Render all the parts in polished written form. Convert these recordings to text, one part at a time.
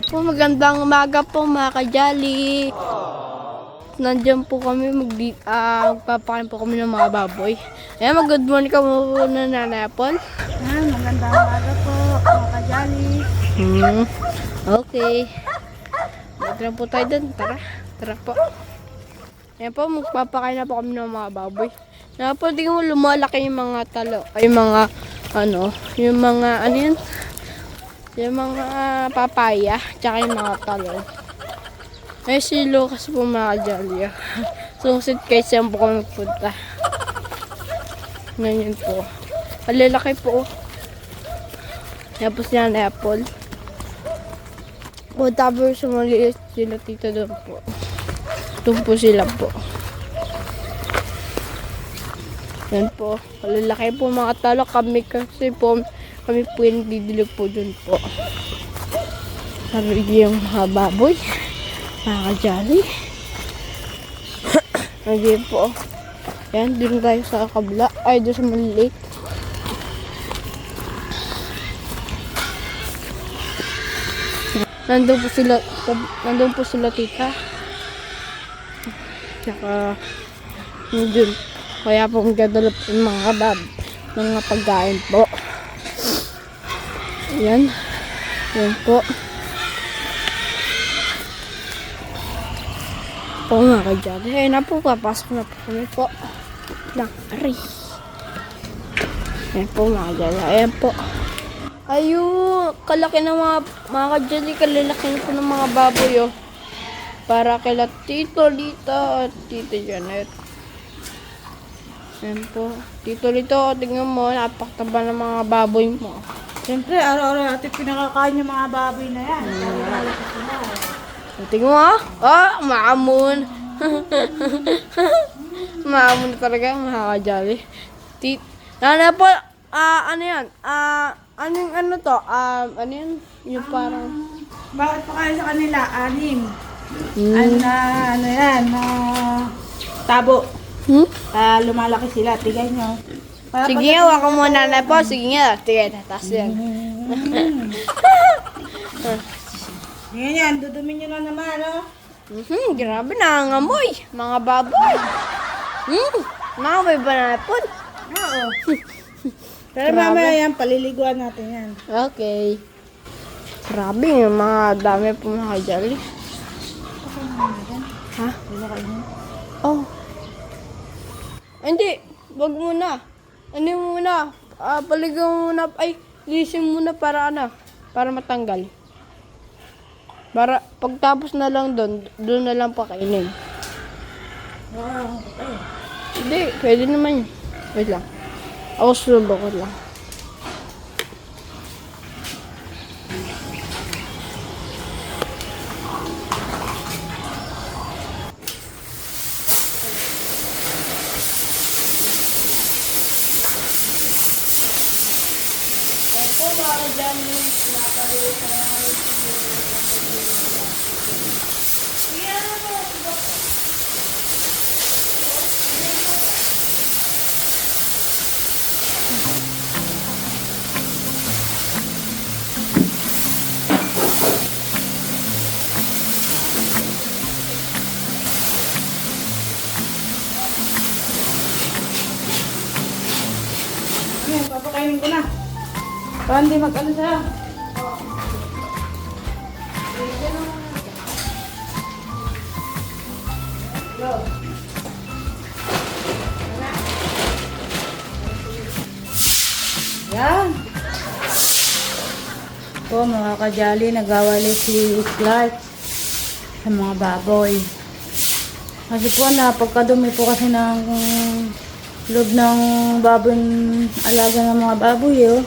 po, magandang umaga po mga ka-Jolly. Nandiyan po kami, magpapakain po kami ng mga baboy. Ayan, mag-good morning ka muna Nanay Apple. Magandang umaga po, mga ka-Jolly. Okay. Magandang po tayo dun. Tara po. Ayan po, magpapakain na po kami ng mga baboy. Ayan po, tingin mo lumalaki yung mga talo. Ay, yung mga papaya, tsaka yung mga talong. Ay, si Lucas po mga ka-Jolly. Sungsit kayo saan po kami magpunta. Ganyan po. Malalaki po. Tapos yan, Apple. O, tapos sumaliit sila tita doon po. Doon po sila po. Yan po. Malalaki po mga talong kami kasi po. Kami po yung didilig po dun po. Sabi yung mga baboy. Mga ka-Jolly. Hindi po. Yan, dun tayo sa kabla. Ay, dun sa maliliit. Nandun po sila tita. Tsaka, dun. Kaya po magdadala po yung mga pagkain po. Yan. Yan po. Po mga ka-Jolly. Ayun na po. Papasok na po kami po. Aray. Ayan po mga ka-Jolly. Ayan po. Ayun. Kalaki ng mga ka-Jolly. Kalalaki na po ng mga baboy oh. Para kila Tito Lito at Tito Janet. Ayan po. Tito Lito, tingnan mo. Napakataba ng mga baboy mo. Siyempre, araw-araw natin pinakakain yung mga baboy na yan. Tingnan mo maamon. Maamon talaga, mga ka-Jolly. Nana po, ano yan? Ano to? Ano yan? Yung parang... Bakit pa kayo sa kanila? 6. Ano yan? Tabo. Lumalaki sila. Tigay nyo. Sige nga, waka mo Nanay po. Sige nga. Sige, tatas yan. Ngayon yan, dudumin nyo na naman, no? Grabe, nangangamoy. Mga baboy. Nangangamoy ba Nanay po? Oo. Pero mamaya yan, paliliguan natin yan. Okay. Grabe, yung mga dami po mga ka-Jolly. Ha? Oh. Hindi, wag muna. Ano muna? Paligaw muna. Ay, lisin muna para para matanggal. Para pagtapos na lang doon na lang pakainin. Hindi, pwede naman yun. Wait lang. Ako sulubok lang. Ayan, papakainin ko na. Para hindi mag-ano sa'yo. Yan. Po mga ka-Jolly, nagawali si Clark sa mga baboy. Kasi po napagkadumi po kasi ng loob ng baboy, alaga ng mga baboy oh.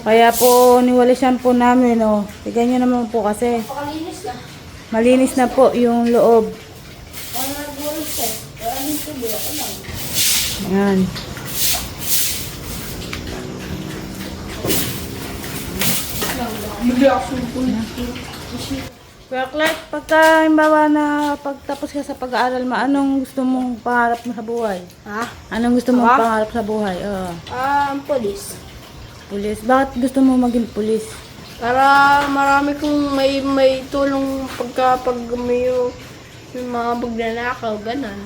Kaya po niwalisan po namin oh. Tignan nyo naman po kasi malinis na po yung loob. Yan. Kaya Clark, pagka imbawa na pagtapos ka sa pag-aaral mo, anong gusto mong pangarap mo sa buhay? Ha? Anong gusto mong pangarap sa buhay? Police. Pulis. Bakit gusto mo maging pulis? Para marami kong may tulong pag may mga magnanakaw, ganun.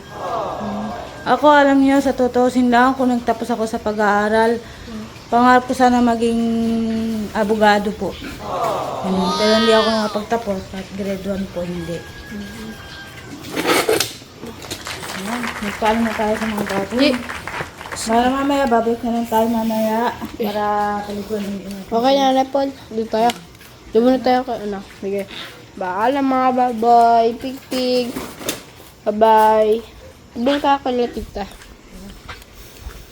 Ako, alam niyo, sa tutusin lang, kung nagtapos ako sa pag-aaral, pangarap ko sana maging abogado po. Pero hindi ako nakapagtapos, at grade 1 po, hindi. Ayan, magpaalam na tayo sa mga baboy. Para mamaya, babalik na lang tayo mamaya para paliguan ng ina. Okay na, Paul. Doon tayo. Doon muna tayo kay ano. Sige. Baalam mga baboy. Pig-pig. Bye-bye. Doon ka kay Tita.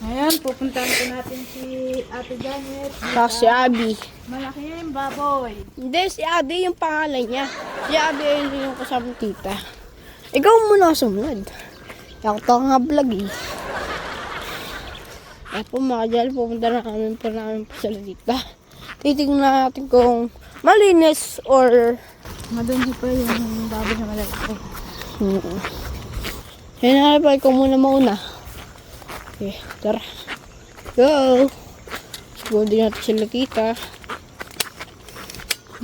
Ayan, pupuntahan ko natin si Ate Janet. Saka si Abby. Malaki yung baboy. Hindi, si Abby yung pangalan niya. Si Abby yung kasama ng Tita. Ikaw muna sumunod. Ako to nga vlog eh. Ay po mga dyan, pupunta na kami po namin po sa Tita. Titignan natin kung malinis or Madungi pa yung baboy na malaki. Kaya nakapal ko muna mauna. Okay, tara. Go! Siguro din natin sila Tita.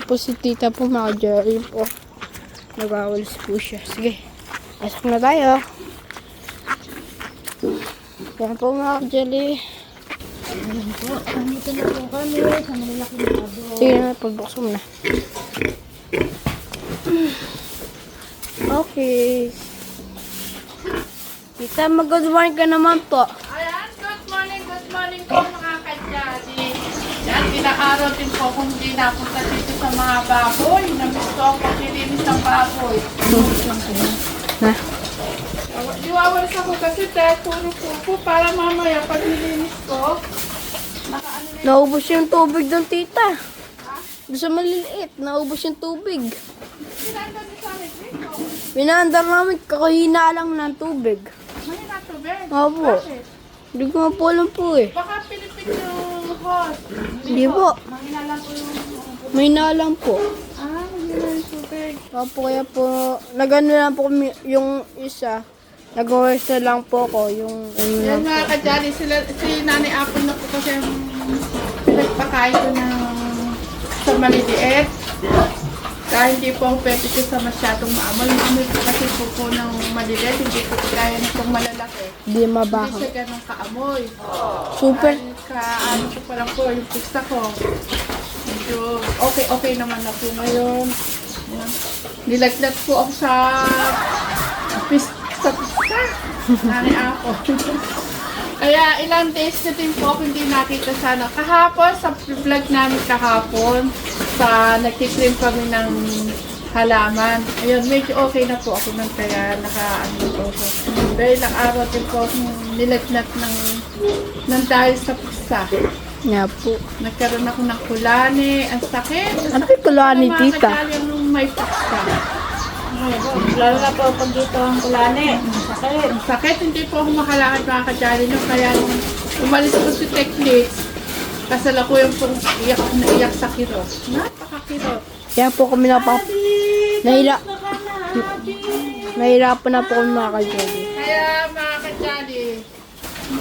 Po si Tita po mga dyan po. Nagawalis po siya. Sige, pasok na tayo. Kaya po mga jelly. Ayan po, nandito na po kami sa malalaking baboy. Sige na, pagbuksan mo na. Okay. Tita, mag-good morning ka naman po. Ayan, good morning po mga kadyadi. Yan, pinakaraw din po kung hindi napunta dito sa mga baboy. Namiss ko ang paglilinis ng baboy. Na? Iwawalis ako kasi puro pupo para mamaya pag nilinis ko, nakaano na Naubos yung tubig doon, Tita. Gusto maliliit, naubos yung tubig. sinanda ni Sonic dito. Pinaandar namin, kakahina lang ng tubig. May natubig. Opo. Bakit? Hindi ko nga po alam po eh. Baka Pilipin yung host. Hindi po. Mahina lang po yung... May nalang po. Mahina yung tubig. Opo, kaya po, nagano lang po kami, yung isa. Nag-rehearsal lang po ko, yung ano lang. Yan mga kadyadi, si Nanay Apple na po kasi pinagpakain ko ng sa maliliit. Dahil hindi po ako pwede ko sa masyadong maamal. Maamoy po kasi po ng maliliit, hindi po kaya nitong malalaki. Hindi mabaho. Hindi siya ganun kaamoy. Super. Ano ko pa lang po, yung pizza ko. Medyo okay naman na po ngayon. Ayan. Nilaglag po ako sa pizza. Nanay ako. Kaya ilang days na din po ako hindi nakita sana. Kahapon, sa vlog namin kahapon, nagtitrim kami ng halaman. Ayun, medyo okay na po ako nang kaya naka-ano po ako. Dahil ilang araw din po akong nilagnat ng dahil sa pizza. Nga po. Nagkaroon ako ng kulani, ang sakit. Ano yung kulani, Tita? Nung may pizza. Lalo na po pag dito ang kulane. Sakit. Ang sakit, hindi po ako makalakad mga kadyali no. Kaya nung umalis ko si Technics, kasala ko yung pong iyak na iyak sa kirot. Napakakirot. Kaya po kami nahirapan na po kami mga kajali. Kaya mga kadyali,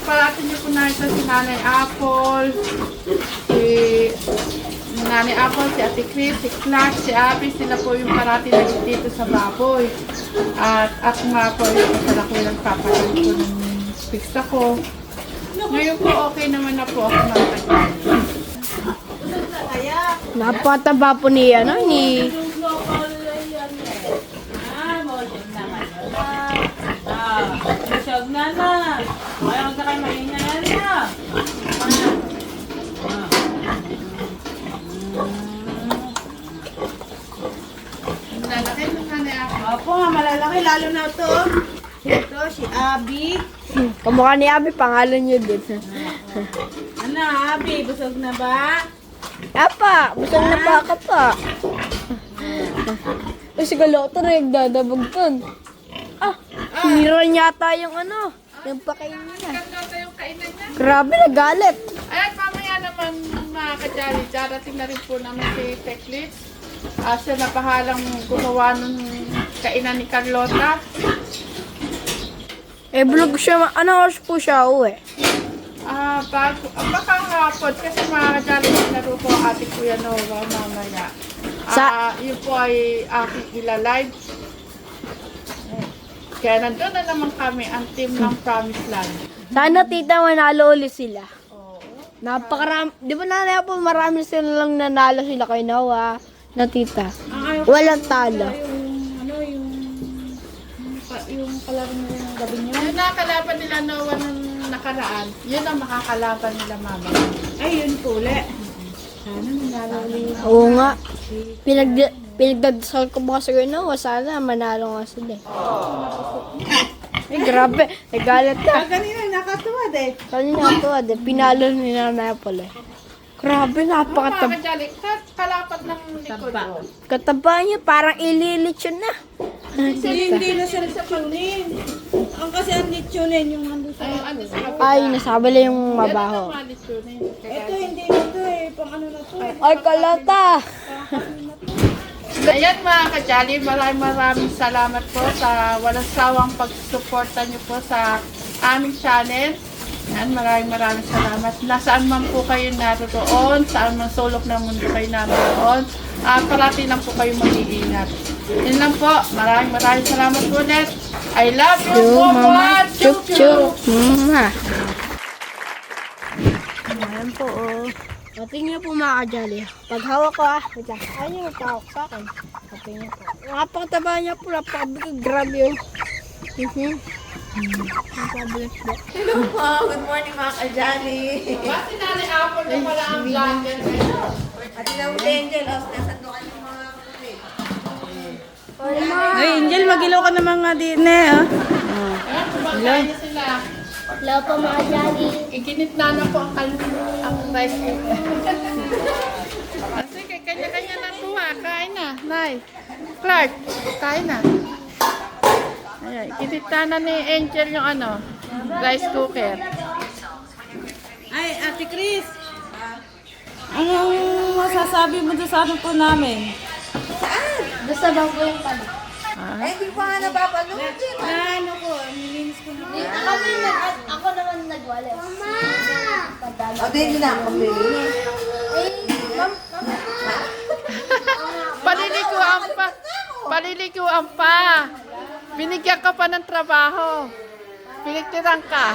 parati niyo po nakita si Nanay Apple, si Ate Chris, si Clark, si Abby, sila po yung parati na dito sa baboy. At ako nga po yung kasala ko yung papagal ko ng pizza ko. Ngayon po okay naman na po ako mga kadyali. Napataba po ni Busog na na. Ayaw ka kayo mahingayan na. Lalaki ng Nanay Apple. Opo nga, malalaki. Lalo na ito. Ito, si Abby. Kamukha ni Abby, pangalan niyo din. Ano, Abby? Busog na ba? Apa, busog na pa ka pa. Kasi galoto na yung dadabog dun. Hira yata yung ano, yung pakainin niya. Ganda yung kainan niya. Grabe, nagalit. Ayan, mamaya naman mga kadyali, darating na rin po namin si Techlips. Siya napahalang gumawa ng kainan ni Carlota. Eh, vlog siya, ano oras po siya uwi? Baka hapon kasi mga kajali laro ko ang ating Kuya Nova mamaya. Yun po ay aking ilalive. Kaya nandun na naman kami, ang team ng Promised Land. Sana tita manalo ulit sila. Oo. Napakarami. Di ba nanay po marami sila lang nanalo sila kay Noah na tita. Ang ayaw Walang talo. yung kalaro nila ng gabi niyo. Yung nakakalaban nila Noah nung nakaraan, yun ang makakalaban nila mama. Ay, yun po ulit. Sana nanalo ulit. Oo nga. Pinagdadasal ko ba sa Noah? Sana manalo nga sila. Eh, grabe. Nagalit na. Kanina, nakatuwad eh. Kanina to, pinalo nila na pala. Grabe, Mga napakataba. kajali, kalapat ng likod. Oh. Kataba niya, parang ililitsyon na. Hindi na siya litsunin. Ang kasi ang litsunin yung ando sa... Ano sa kapit? Ay, nasabala yung mabaho. Ito hindi na to eh. Pang ano na to eh. Ay, kalata! Ayan mga kajali, maraming salamat po sa walang sawang pagsuporta niyo po sa aming channel. Yan, maraming salamat. Nasaan man po kayo naroon, saan man sulok ng mundo kayo naroon, parati lang po kayo mag-iingat. Yun lang po, maraming salamat po ulit. I love you po, Mama. Chup Chup, chup. Ayan po, oh. Patingin po mga kajali. Pag hawak ko wait lang. Ayaw niyo magkahawak sa akin. Patingin po. Napakataba niya po, napakabigay. Grabe yun. Napakabigat po. Hello po. Good morning mga kajali. Bakit Nanay Apple na pala ang vlogger ngayon? At ina mo Angel. Nasaan doon yung mga kapatid? Ay, Angel, magilaw ka naman nga din eh. Ayan, kumakain na sila. Hello po mga kajali. Iginitna na po ang rice cooker. Sige, kanya-kanya na po ha. Kain na, Nay. Clark, kain na. Ayan, iginitna na ni Angel yung rice cooker. Ay, Ate Chris. Anong masasabi mo doon sa ano po namin? Doon sa bangko yung pala. Hindi pa nga napapanood din. Ano ko, nilinis ko na. Ako naman nagwala. Mama! O, din na ako nilinis. Palilikuan pa. Binigyan ka pa ng trabaho. Pinagtirang ka.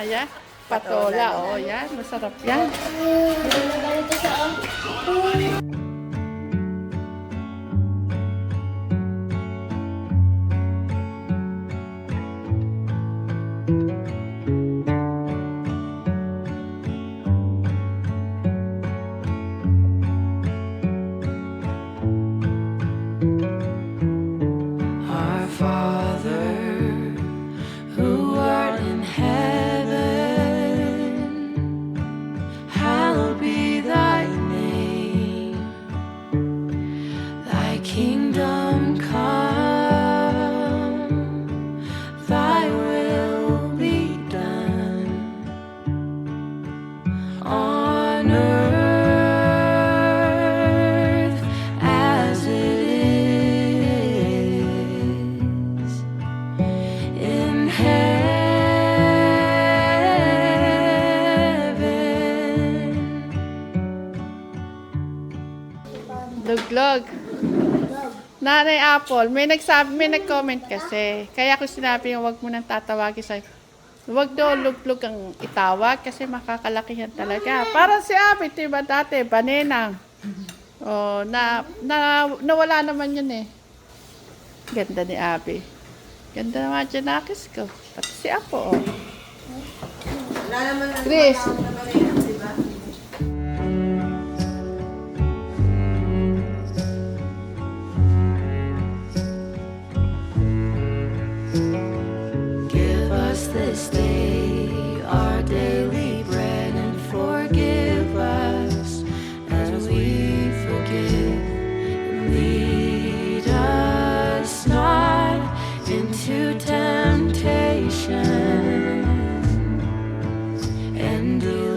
Ayan, patola. Oh, yan. Masarap yan. Our Father, who art in heaven, hallowed be thy name. Thy kingdom come, thy will be done on earth as it is in heaven. Luglog. Nanay Apple, may nag-comment kasi. Kaya ko sinabi yung wag mo nang tatawagin sa wag daw luglog ang itawag kasi makakalakihan talaga. Parang si Abby, diba dati, baninang. Oh, nawala naman yun eh. Ganda ni Abby. Ganda naman Janakis ko. Pati si Apo, oh. Chris. Give us this day our daily bread and forgive us as we forgive. And lead us not into temptation and deliver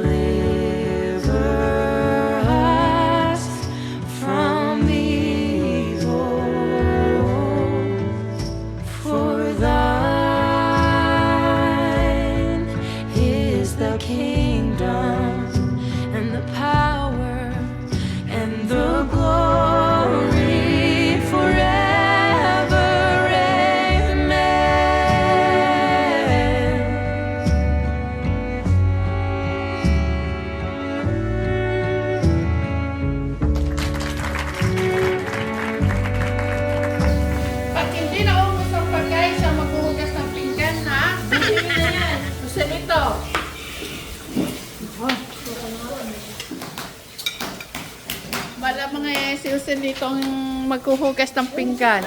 Malamang si Usen dito ang maghuhugas ng pinggan.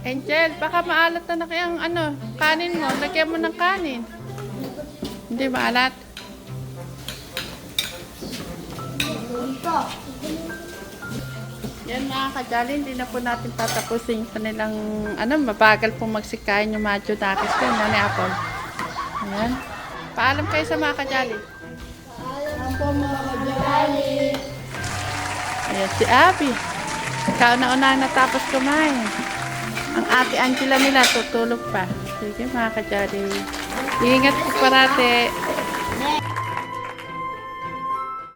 Angel, baka maalat na kayang kanin mo. Lagyan mo ng kanin. Hindi maalat. Yan mga kajali, hindi na po natin tatapusin yung kanilang, mabagal pong magsikain yung Madyo Nakis ko, Nani Apple. Ayan. Paalam kayo sa mga kajali. Paalam po mga kajali. Ayan si Abby. Ikaw na una natapos kumain. Ang ate Angela nila tutulog pa. Sige mga kajali. Ingat po parate.